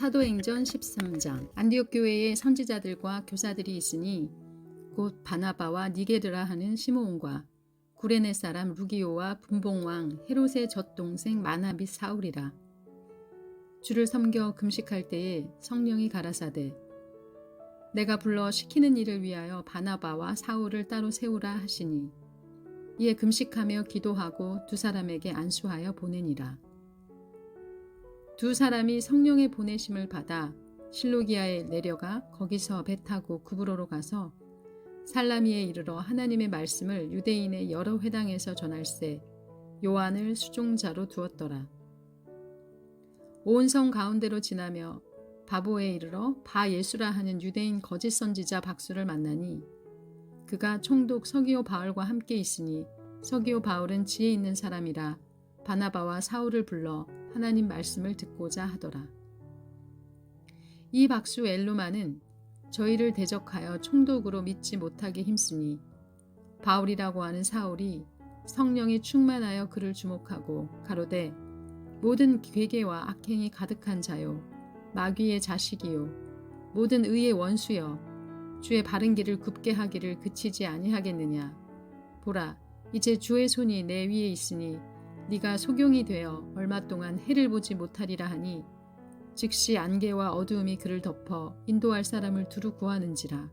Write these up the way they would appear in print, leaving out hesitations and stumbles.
사도행전 13장. 안디옥 교회에 선지자들과 교사들이 있으니 곧 바나바와 니게르라 하는 시므온과 구레네 사람 루기오와 분봉왕 헤롯의 젖동생 마나 및 사울이라. 주를 섬겨 금식할 때에 성령이 가라사대 내가 불러 시키는 일을 위하여 바나바와 사울을 따로 세우라 하시니 이에 금식하며 기도하고 두 사람에게 안수하여 보내니라. 두 사람이 성령의 보내심을 받아 실로기아에 내려가 거기서 배 타고 구브로로 가서 살라미에 이르러 하나님의 말씀을 유대인의 여러 회당에서 전할세 요한을 수종자로 두었더라. 온 성 가운데로 지나며 바보에 이르러 바 예수라 하는 유대인 거짓 선지자 박수를 만나니 그가 총독 서기오 바울과 함께 있으니 서기오 바울은 지혜 있는 사람이라 바나바와 사울을 불러 하나님 말씀을 듣고자 하더라. 이 박수 엘루마는 저희를 대적하여 총독으로 믿지 못하게 힘쓰니 바울이라고 하는 사울이 성령이 충만하여 그를 주목하고 가로되 모든 괴계와 악행이 가득한 자요 마귀의 자식이요 모든 의의 원수여 주의 바른 길을 굽게 하기를 그치지 아니하겠느냐. 보라 이제 주의 손이 내 위에 있으니 네가 소경이 되어 얼마 동안 해를 보지 못하리라 하니 즉시 안개와 어두움이 그를 덮어 인도할 사람을 두루 구하는지라.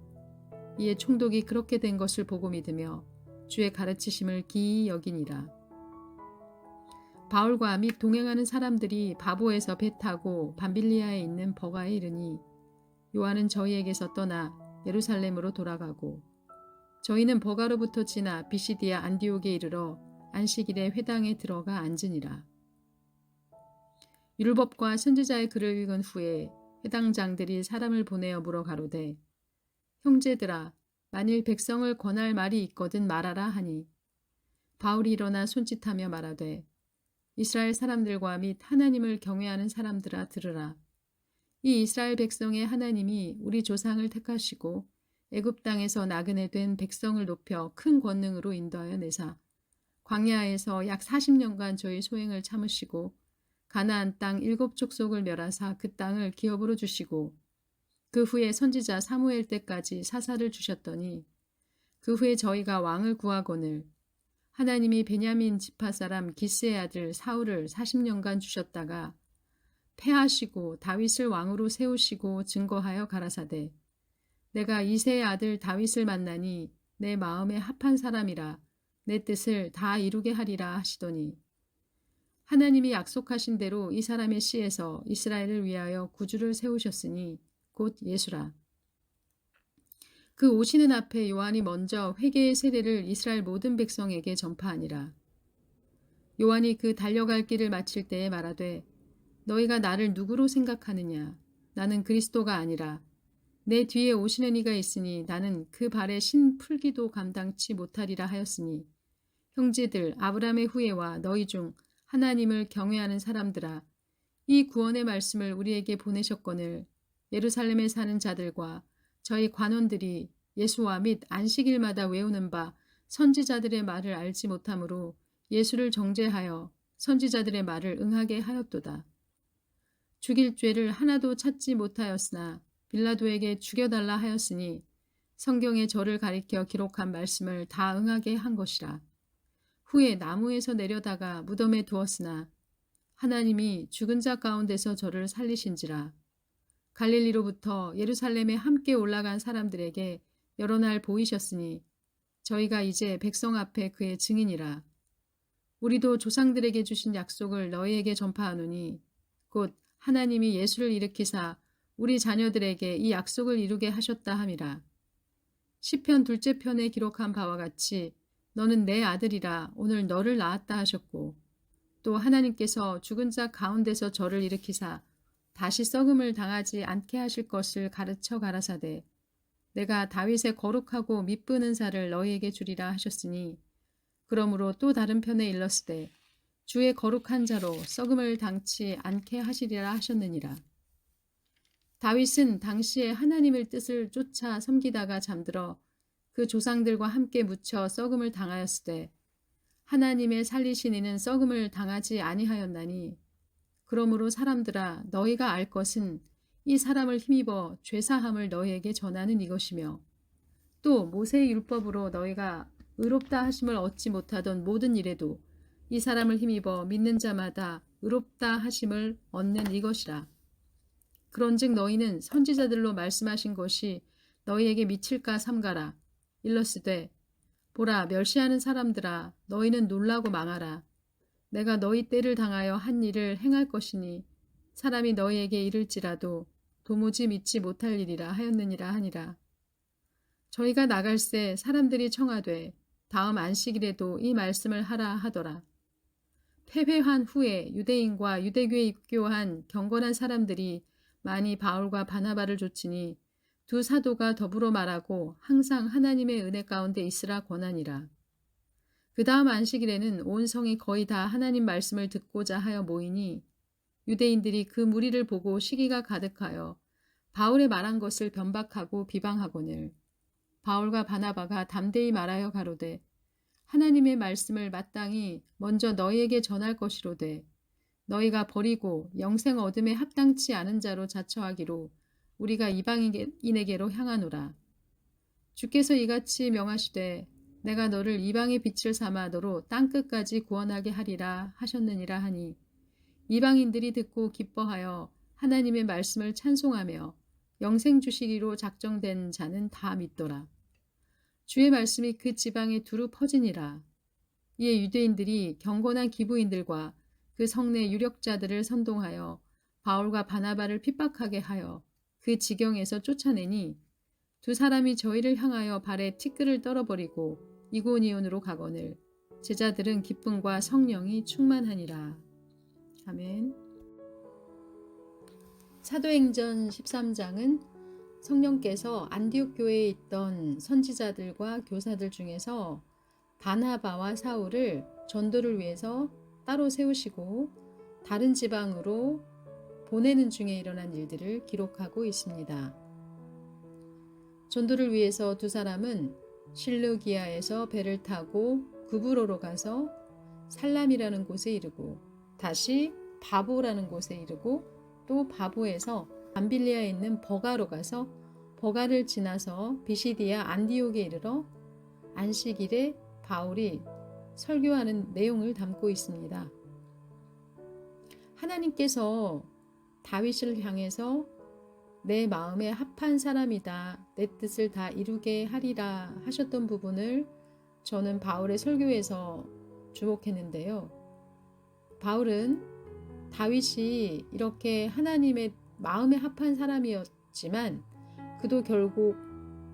이에 총독이 그렇게 된 것을 보고 믿으며 주의 가르치심을 기이 여기니라. 바울과 및 동행하는 사람들이 바보에서 배 타고 밤빌리아에 있는 버가에 이르니 요한은 저희에게서 떠나 예루살렘으로 돌아가고 저희는 버가로부터 지나 비시디아 안디옥에 이르러 안식일에 회당에 들어가 앉으니라. 율법과 선지자의 글을 읽은 후에 회당장들이 사람을 보내어 물어 가로되 형제들아 만일 백성을 권할 말이 있거든 말하라 하니 바울이 일어나 손짓하며 말하되 이스라엘 사람들과 및 하나님을 경외하는 사람들아 들으라. 이 이스라엘 백성의 하나님이 우리 조상을 택하시고 애굽 땅에서 나그네 된 백성을 높여 큰 권능으로 인도하여 내사 광야에서 약 40년간 저희 소행을 참으시고 가나안 땅 7족속을 멸하사 그 땅을 기업으로 주시고 그 후에 선지자 사무엘 때까지 사사를 주셨더니 그 후에 저희가 왕을 구하거늘 하나님이 베냐민 지파 사람 기스의 아들 사울을 40년간 주셨다가 패하시고 다윗을 왕으로 세우시고 증거하여 가라사대 내가 이새의 아들 다윗을 만나니 내 마음에 합한 사람이라 내 뜻을 다 이루게 하리라 하시더니 하나님이 약속하신 대로 이 사람의 씨에서 이스라엘을 위하여 구주를 세우셨으니 곧 예수라. 그 오시는 앞에 요한이 먼저 회개의 세례를 이스라엘 모든 백성에게 전파하니라. 요한이 그 달려갈 길을 마칠 때에 말하되 너희가 나를 누구로 생각하느냐. 나는 그리스도가 아니라 내 뒤에 오시는 이가 있으니 나는 그 발에 신 풀기도 감당치 못하리라 하였으니 형제들 아브라함의 후예와 너희 중 하나님을 경외하는 사람들아 이 구원의 말씀을 우리에게 보내셨거늘 예루살렘에 사는 자들과 저희 관원들이 예수와 및 안식일마다 외우는 바 선지자들의 말을 알지 못하므로 예수를 정죄하여 선지자들의 말을 응하게 하였도다. 죽일 죄를 하나도 찾지 못하였으나 빌라도에게 죽여달라 하였으니 성경에 저를 가리켜 기록한 말씀을 다 응하게 한 것이라. 후에 나무에서 내려다가 무덤에 두었으나 하나님이 죽은 자 가운데서 저를 살리신지라. 갈릴리로부터 예루살렘에 함께 올라간 사람들에게 여러 날 보이셨으니 저희가 이제 백성 앞에 그의 증인이라. 우리도 조상들에게 주신 약속을 너희에게 전파하노니 곧 하나님이 예수를 일으키사 우리 자녀들에게 이 약속을 이루게 하셨다 함이라. 시편 둘째 편에 기록한 바와 같이 너는 내 아들이라 오늘 너를 낳았다 하셨고 또 하나님께서 죽은 자 가운데서 저를 일으키사 다시 썩음을 당하지 않게 하실 것을 가르쳐 가라사대 내가 다윗의 거룩하고 mit부는 살을 너희에게 주리라 하셨으니 그러므로 또 다른 편에 일렀으되 주의 거룩한 자로 썩음을 당치 않게 하시리라 하셨느니라. 다윗은 당시에 하나님의 뜻을 쫓아 섬기다가 잠들어 그 조상들과 함께 묻혀 썩음을 당하였으되 하나님의 살리신 이는 썩음을 당하지 아니하였나니 그러므로 사람들아 너희가 알 것은 이 사람을 힘입어 죄사함을 너희에게 전하는 이것이며 또 모세의 율법으로 너희가 의롭다 하심을 얻지 못하던 모든 일에도 이 사람을 힘입어 믿는 자마다 의롭다 하심을 얻는 이것이라. 그런즉 너희는 선지자들로 말씀하신 것이 너희에게 미칠까 삼가라. 일러스되 보라 멸시하는 사람들아 너희는 놀라고 망하라. 내가 너희 때를 당하여 한 일을 행할 것이니 사람이 너희에게 이를지라도 도무지 믿지 못할 일이라 하였느니라 하니라. 저희가 나갈새 사람들이 청하되 다음 안식일에도 이 말씀을 하라 하더라. 패회한 후에 유대인과 유대교에 입교한 경건한 사람들이 많이 바울과 바나바를 좇으니 두 사도가 더불어 말하고 항상 하나님의 은혜 가운데 있으라 권하니라. 그 다음 안식일에는 온 성이 거의 다 하나님 말씀을 듣고자 하여 모이니 유대인들이 그 무리를 보고 시기가 가득하여 바울의 말한 것을 변박하고 비방하거늘 바울과 바나바가 담대히 말하여 가로되 하나님의 말씀을 마땅히 먼저 너희에게 전할 것이로되 너희가 버리고 영생 얻음에 합당치 않은 자로 자처하기로 우리가 이방인에게로 향하노라. 주께서 이같이 명하시되 내가 너를 이방의 빛을 삼아 너로 땅끝까지 구원하게 하리라 하셨느니라 하니 이방인들이 듣고 기뻐하여 하나님의 말씀을 찬송하며 영생 주시기로 작정된 자는 다 믿더라. 주의 말씀이 그 지방에 두루 퍼지니라. 이에 유대인들이 경건한 기부인들과 그 성내 유력자들을 선동하여 바울과 바나바를 핍박하게 하여 그 지경에서 쫓아내니 두 사람이 저희를 향하여 발에 티끌을 떨어버리고 이고니온으로 가거늘 제자들은 기쁨과 성령이 충만하니라. 아멘. 사도행전 13장은 성령께서 안디옥 교회에 있던 선지자들과 교사들 중에서 바나바와 사울을 전도를 위해서 따로 세우시고 다른 지방으로 보내는 중에 일어난 일들을 기록하고 있습니다. 전도를 위해서 두 사람은 실루기아에서 배를 타고 구브로로 가서 살람이라는 곳에 이르고 다시 바보라는 곳에 이르고 또 바보에서 밤빌리아에 있는 버가로 가서 버가를 지나서 비시디아 안디옥에 이르러 안식일에 바울이 설교하는 내용을 담고 있습니다. 하나님께서 다윗을 향해서 내 마음에 합한 사람이다. 내 뜻을 다 이루게 하리라 하셨던 부분을 저는 바울의 설교에서 주목했는데요. 바울은 다윗이 이렇게 하나님의 마음에 합한 사람이었지만 그도 결국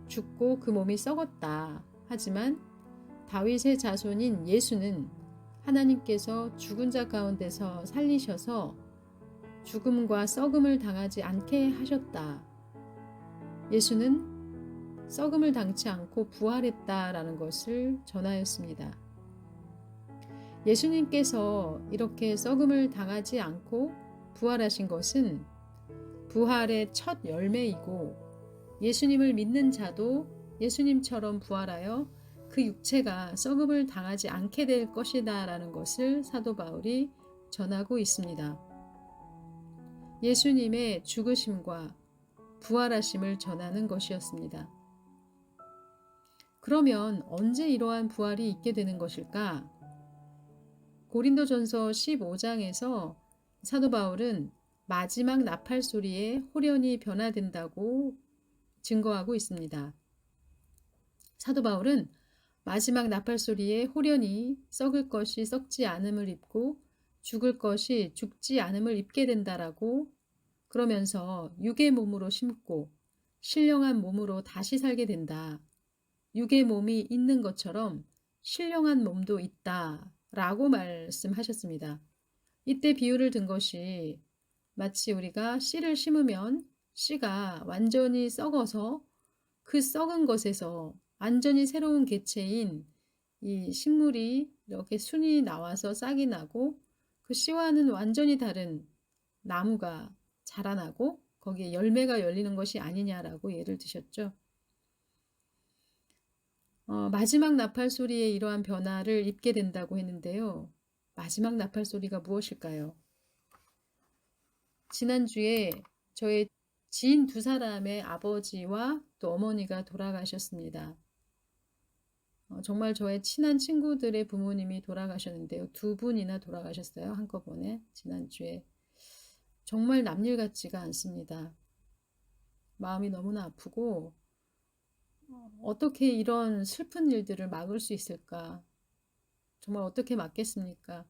죽고 그 몸이 썩었다. 하지만 다윗의 자손인 예수는 하나님께서 죽은 자 가운데서 살리셔서 죽음과 썩음을 당하지 않게 하셨다. 예수는 썩음을 당치 않고 부활했다라는 것을 전하였습니다. 예수님께서 이렇게 썩음을 당하지 않고 부활하신 것은 부활의 첫 열매이고 예수님을 믿는 자도 예수님처럼 부활하여 그 육체가 썩음을 당하지 않게 될 것이다 라는 것을 사도 바울이 전하고 있습니다. 예수님의 죽으심과 부활하심을 전하는 것이었습니다. 그러면 언제 이러한 부활이 있게 되는 것일까? 고린도전서 15장에서 사도 바울은 마지막 나팔 소리에 홀연히 변화된다고 증거하고 있습니다. 사도 바울은 마지막 나팔 소리에 홀연히 썩을 것이 썩지 않음을 입고 죽을 것이 죽지 않음을 입게 된다라고 그러면서 육의 몸으로 심고 신령한 몸으로 다시 살게 된다. 육의 몸이 있는 것처럼 신령한 몸도 있다 라고 말씀하셨습니다. 이때 비유를 든 것이 마치 우리가 씨를 심으면 씨가 완전히 썩어서 그 썩은 것에서 완전히 새로운 개체인 이 식물이 이렇게 순이 나와서 싹이 나고 그 씨와는 완전히 다른 나무가 자라나고 거기에 열매가 열리는 것이 아니냐라고 예를 드셨죠. 마지막 나팔 소리에 이러한 변화를 입게 된다고 했는데요. 마지막 나팔 소리가 무엇일까요? 지난주에 저의 지인 두 사람의 아버지와 또 어머니가 돌아가셨습니다. 정말 저의 친한 친구들의 부모님이 돌아가셨는데요. 두 분이나 돌아가셨어요. 한꺼번에 지난주에. 정말 남일 같지가 않습니다. 마음이 너무나 아프고 어떻게 이런 슬픈 일들을 막을 수 있을까? 정말 어떻게 막겠습니까?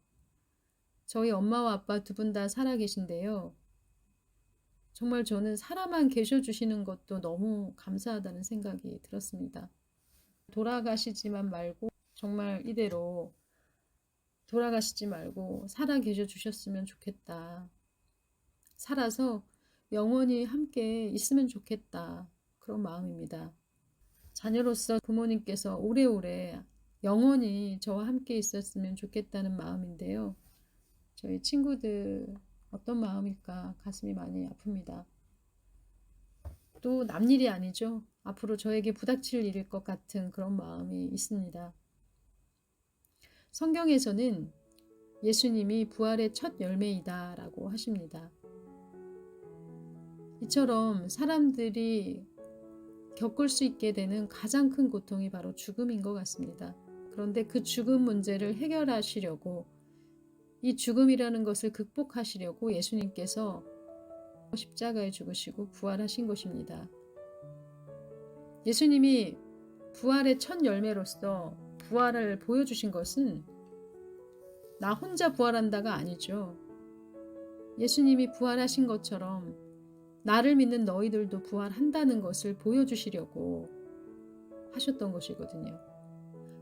저희 엄마와 아빠 두 분 다 살아계신데요. 정말 저는 살아만 계셔주시는 것도 너무 감사하다는 생각이 들었습니다. 돌아가시지만 말고 정말 이대로 돌아가시지 말고 살아 계셔 주셨으면 좋겠다. 살아서 영원히 함께 있으면 좋겠다. 그런 마음입니다. 자녀로서 부모님께서 오래오래 영원히 저와 함께 있었으면 좋겠다는 마음인데요. 저희 친구들 어떤 마음일까 가슴이 많이 아픕니다. 또 남일이 아니죠. 앞으로 저에게 부닥칠 일일 것 같은 그런 마음이 있습니다. 성경에서는 예수님이 부활의 첫 열매이다 라고 하십니다. 이처럼 사람들이 겪을 수 있게 되는 가장 큰 고통이 바로 죽음인 것 같습니다. 그런데 그 죽음 문제를 해결하시려고 이 죽음이라는 것을 극복하시려고 예수님께서 십자가에 죽으시고 부활하신 것입니다. 예수님이 부활의 첫 열매로서 부활을 보여주신 것은 나 혼자 부활한다가 아니죠. 예수님이 부활하신 것처럼 나를 믿는 너희들도 부활한다는 것을 보여주시려고 하셨던 것이거든요.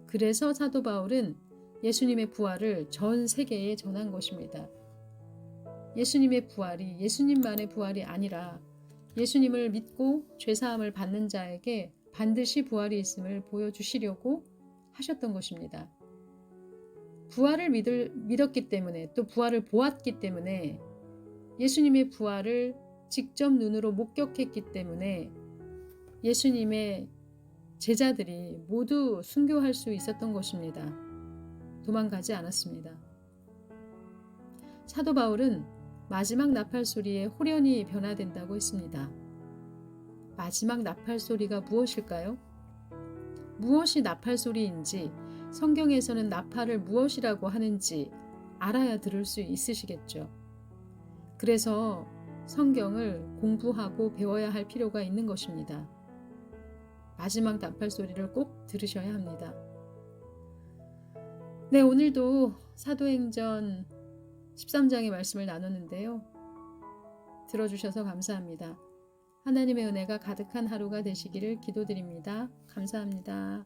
그래서 사도 바울은 예수님의 부활을 전 세계에 전한 것입니다. 예수님의 부활이 예수님만의 부활이 아니라 예수님을 믿고 죄사함을 받는 자에게 반드시 부활이 있음을 보여주시려고 하셨던 것입니다. 부활을 믿었기 때문에 또 부활을 보았기 때문에 예수님의 부활을 직접 눈으로 목격했기 때문에 예수님의 제자들이 모두 순교할 수 있었던 것입니다. 도망가지 않았습니다. 사도 바울은 마지막 나팔 소리에 호련히 변화된다고 했습니다. 마지막 나팔 소리가 무엇일까요? 무엇이 나팔 소리인지 성경에서는 나팔을 무엇이라고 하는지 알아야 들을 수 있으시겠죠. 그래서 성경을 공부하고 배워야 할 필요가 있는 것입니다. 마지막 나팔 소리를 꼭 들으셔야 합니다. 네, 오늘도 사도행전 13장의 말씀을 나눴는데요. 들어주셔서 감사합니다. 하나님의 은혜가 가득한 하루가 되시기를 기도드립니다. 감사합니다.